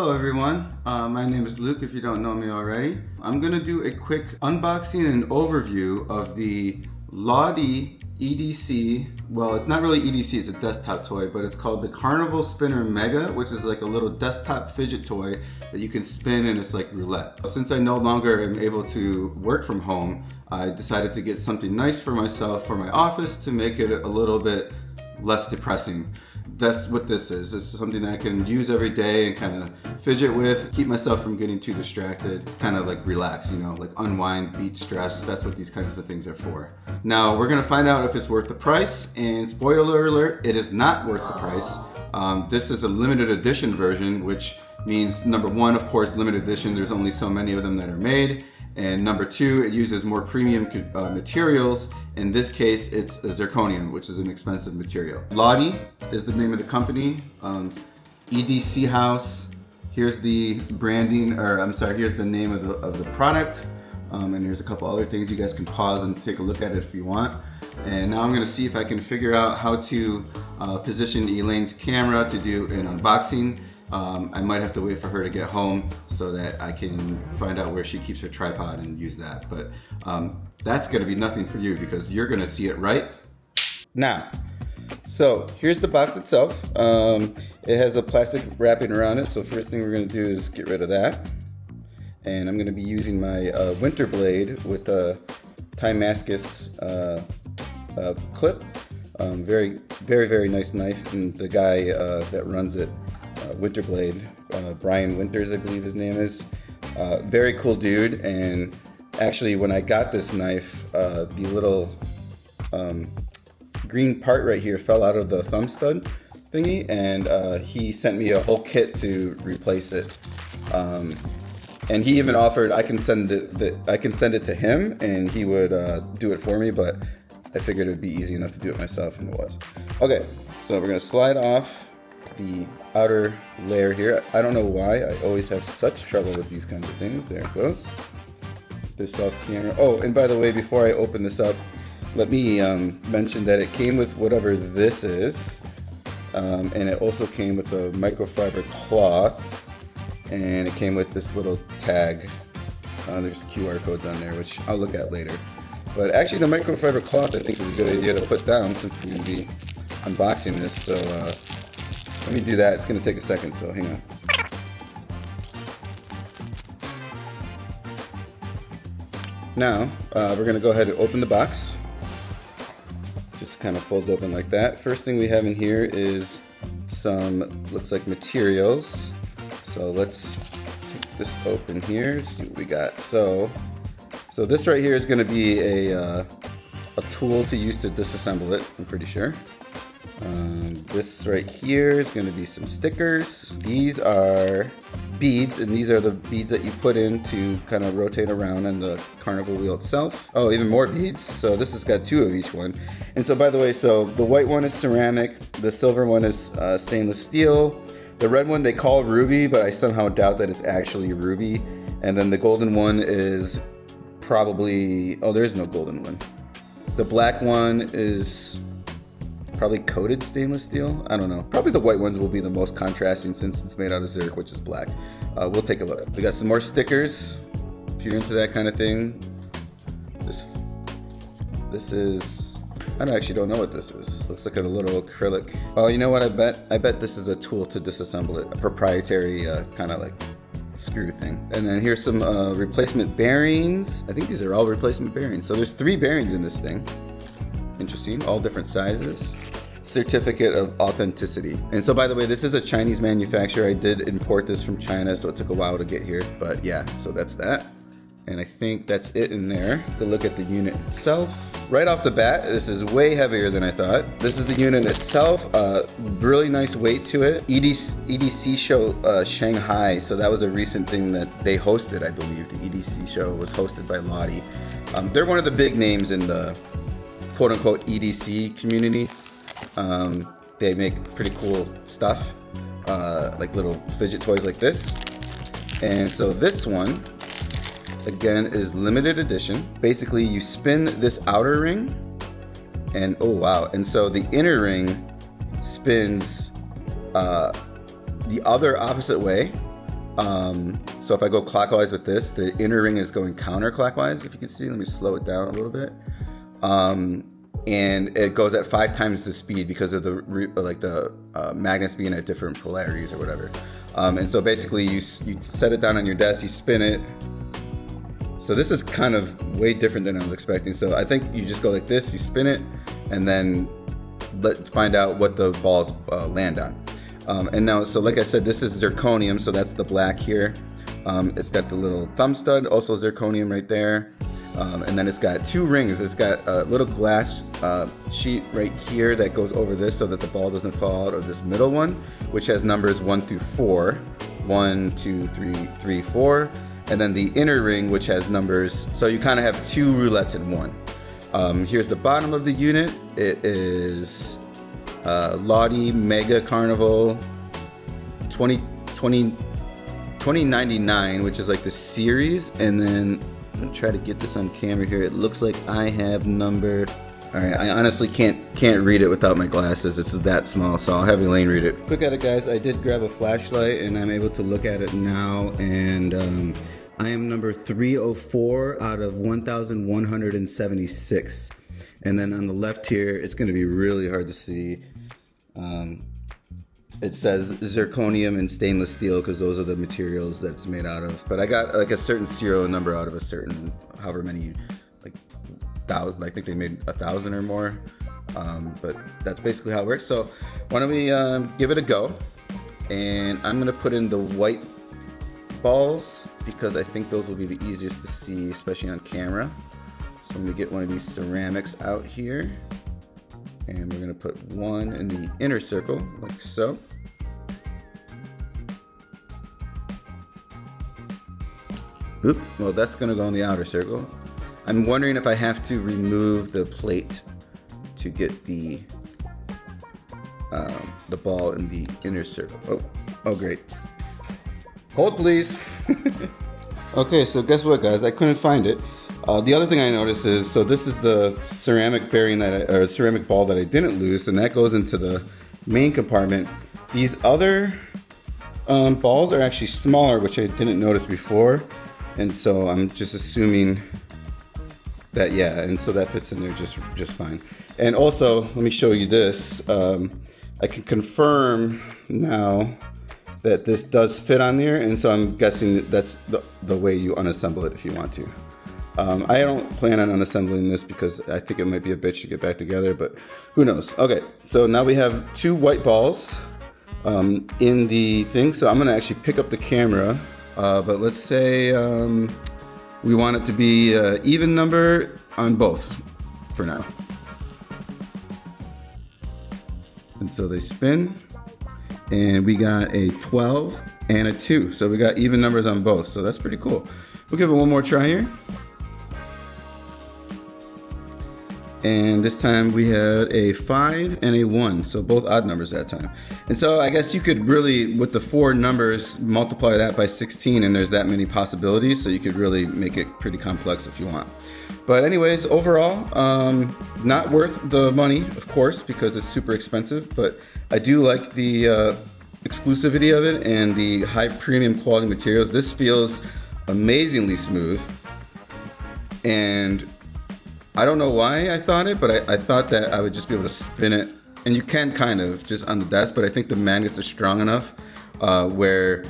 Hello everyone, my name is Luke if you don't know me already. I'm going to do a quick unboxing and overview of the LAUTIE EDC, well it's not really EDC, it's a desktop toy, but it's called the Carnival Spinner Mega, which is like a little desktop fidget toy that you can spin and it's like roulette. Since I no longer am able to work from home, I decided to get something nice for myself for my office to make it a little bit less depressing. That's what this is. It's something that I can use every day and kind of fidget with, keep myself from getting too distracted, kind of like relax, you know, like unwind, beat stress. That's what these kinds of things are for. Now we're gonna find out if it's worth the price, and spoiler alert, it is not worth the price. This is a limited edition version, which means number one, of course, limited edition, there's only so many of them that are made. And number two, it uses more premium materials. In this case, it's a zirconium, which is an expensive material. LAUTIE is the name of the company. EDC House. Here's the branding, or I'm sorry, here's the name of the product. And here's a couple other things. You guys can pause and take a look at it if you want. And now I'm gonna see if I can figure out how to position Elaine's camera to do an unboxing. I might have to wait for her to get home so that I can find out where she keeps her tripod and use that. But that's gonna be nothing for you because you're gonna see it right now. So here's the box itself. It has a plastic wrapping around it. So first thing we're gonna do is get rid of that. And I'm gonna be using my winter blade with a Timascus clip. Very nice knife, and the guy that runs it, Winterblade, Brian Winters, I believe his name is. Very cool dude, and actually when I got this knife, the little green part right here fell out of the thumb stud thingy, and he sent me a whole kit to replace it. And he even offered I can send it to him and he would do it for me, but I figured it would be easy enough to do it myself, and it was. Okay, so we're gonna slide off the outer layer here. I don't know why I always have such trouble with these kinds of things. There it goes. This off camera. Oh, and by the way, before I open this up, let me mention that it came with whatever this is, and it also came with a microfiber cloth, and it came with this little tag. There's QR codes on there, which I'll look at later. But actually, the microfiber cloth I think is a good idea to put down since we're going to be unboxing this. So let me do that. It's going to take a second, so hang on. Now, we're going to go ahead and open the box. Just kind of folds open like that. First thing we have in here is some, looks like materials. So let's take this open here, see what we got. So this right here is going to be a tool to use to disassemble it, I'm pretty sure. This right here is going to be some stickers. These are beads, and these are the beads that you put in to kind of rotate around on the carnival wheel itself. Oh, even more beads. So this has got 2 of each one. And so by the way, so the white one is ceramic, the silver one is stainless steel, the red one they call ruby, but I somehow doubt that it's actually ruby. And then the golden one is probably, oh, there's no golden one. The black one is probably coated stainless steel. I don't know. Probably the white ones will be the most contrasting since it's made out of zirc, which is black. We'll take a look. We got some more stickers. If you're into that kind of thing, this is, I actually don't know what this is. Looks like a little acrylic. Oh, you know what? I bet this is a tool to disassemble it. A proprietary kind of like screw thing. And then here's some replacement bearings. I think these are all replacement bearings. So there's 3 bearings in this thing. Interesting, all different sizes. Certificate of authenticity. And so by the way, this is a Chinese manufacturer. I did import this from China, so it took a while to get here. But yeah, so that's that. And I think that's it in there. Good look at the unit itself. Right off the bat, this is way heavier than I thought. This is the unit itself. Really nice weight to it. EDC show Shanghai. So that was a recent thing that they hosted, I believe. The EDC show was hosted by LAUTIE. They're one of the big names in the quote-unquote EDC community. They make pretty cool stuff, like little fidget toys like this. And so this one, again, is limited edition. Basically, you spin this outer ring, and oh wow. And so the inner ring spins the other opposite way, So if I go clockwise with this, the inner ring is going counterclockwise, if you can see. Let me slow it down a little bit. And it goes at 5 times the speed because of the magnets being at different polarities or whatever. And so basically you set it down on your desk, you spin it. So this is kind of way different than I was expecting. So I think you just go like this, you spin it, and then let's find out what the balls land on. And now, so like I said, this is zirconium, so that's the black here. It's got the little thumb stud, also zirconium right there. And then it's got 2 rings. It's got a little glass sheet right here that goes over this so that the ball doesn't fall out of this middle one, which has numbers 1 through 4. 1, 2, 3, 4. And then the inner ring, which has numbers. So you kind of have 2 roulettes in one. Here's the bottom of the unit. It is LAUTIE Mega Carnival 2099, which is like the series. And then I'm gonna try to get this on camera here. It looks like I have number. All right, I honestly can't read it without my glasses. It's that small, so I'll have Elaine read it. Look at it, guys. I did grab a flashlight, and I'm able to look at it now. And I am number 304 out of 1,176. And then on the left here, it's gonna be really hard to see. It says zirconium and stainless steel because those are the materials that's made out of. But I got like a certain serial number out of a certain, however many, like 1,000. I think they made 1,000 or more. But that's basically how it works. So why don't we give it a go? And I'm gonna put in the white balls because I think those will be the easiest to see, especially on camera. So I'm gonna get one of these ceramics out here. And we're gonna put one in the inner circle, like so. Oop, well that's gonna go in the outer circle. I'm wondering if I have to remove the plate to get the ball in the inner circle. Oh great. Hold please. Okay, so guess what guys, I couldn't find it. The other thing I noticed is, so this is the ceramic bearing or ceramic ball that I didn't lose, and that goes into the main compartment. These other balls are actually smaller, which I didn't notice before, and so I'm just assuming that, yeah, and so that fits in there just fine. And also, let me show you this. I can confirm now that this does fit on there, and so I'm guessing that that's the way you unassemble it if you want to. I don't plan on unassembling this because I think it might be a bitch to get back together, but who knows. Okay, so now we have 2 white balls in the thing. So I'm gonna actually pick up the camera, but let's say we want it to be even number on both for now. And so they spin, and we got a 12 and a 2. So we got even numbers on both, so that's pretty cool. We'll give it one more try here. And this time we had a 5 and a 1, so both odd numbers that time. And so I guess you could really, with the 4 numbers, multiply that by 16, and there's that many possibilities, so you could really make it pretty complex if you want. But anyways, overall, not worth the money, of course, because it's super expensive, but I do like the exclusivity of it and the high premium quality materials. This feels amazingly smooth, and I don't know why I thought it, but I thought that I would just be able to spin it, and you can kind of just on the desk, but I think the magnets are strong enough where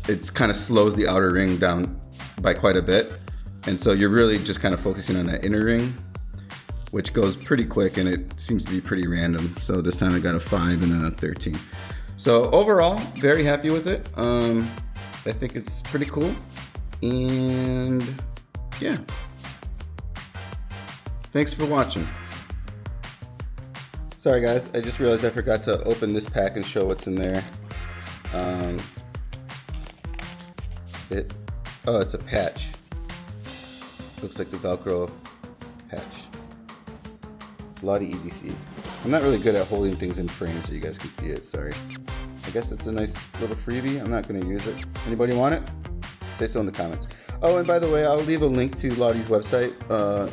it kind of slows the outer ring down by quite a bit. And so you're really just kind of focusing on that inner ring, which goes pretty quick, and it seems to be pretty random. So this time I got a 5 and a 13. So overall, very happy with it. I think it's pretty cool, and yeah. Thanks for watching. Sorry guys, I just realized I forgot to open this pack and show what's in there. Oh, it's a patch. Looks like the Velcro patch. LAUTIE EDC. I'm not really good at holding things in frames so you guys can see it, sorry. I guess it's a nice little freebie. I'm not gonna use it. Anybody want it? Say so in the comments. Oh, and by the way, I'll leave a link to LAUTIE's website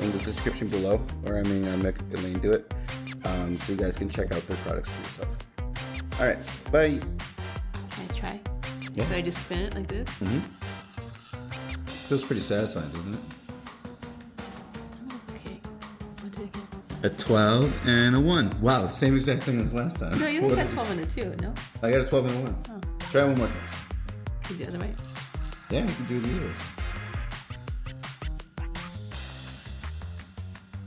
in the description below, or I mean, make Elaine do it, so you guys can check out their products for yourself. All right, bye. Nice try. Yeah. So I just spin it like this? Feels pretty satisfying, doesn't it? That was okay. What did I get? A 12 and a 1. Wow, same exact thing as last time. No, you only got 12 and a 2, no? I got a 12 and a 1. Oh. Try one more time. Can you do the other way? Yeah, we can do the other.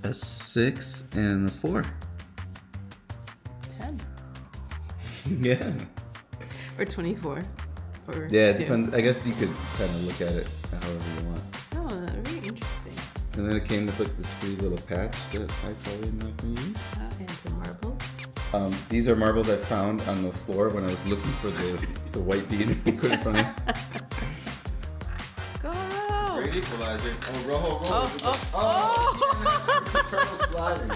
A 6 and a 4. 10. Yeah. Or 24. Or Yeah, it 2. depends. I guess you could kind of look at it however you want. Oh, very interesting. And then it came with like this free little patch that I probably not going to use. And some marbles. These are marbles I found on the floor when I was looking for the white bead. I couldn't find. Go! Great equalizer. Oh, roll. Oh! Turtle sliding.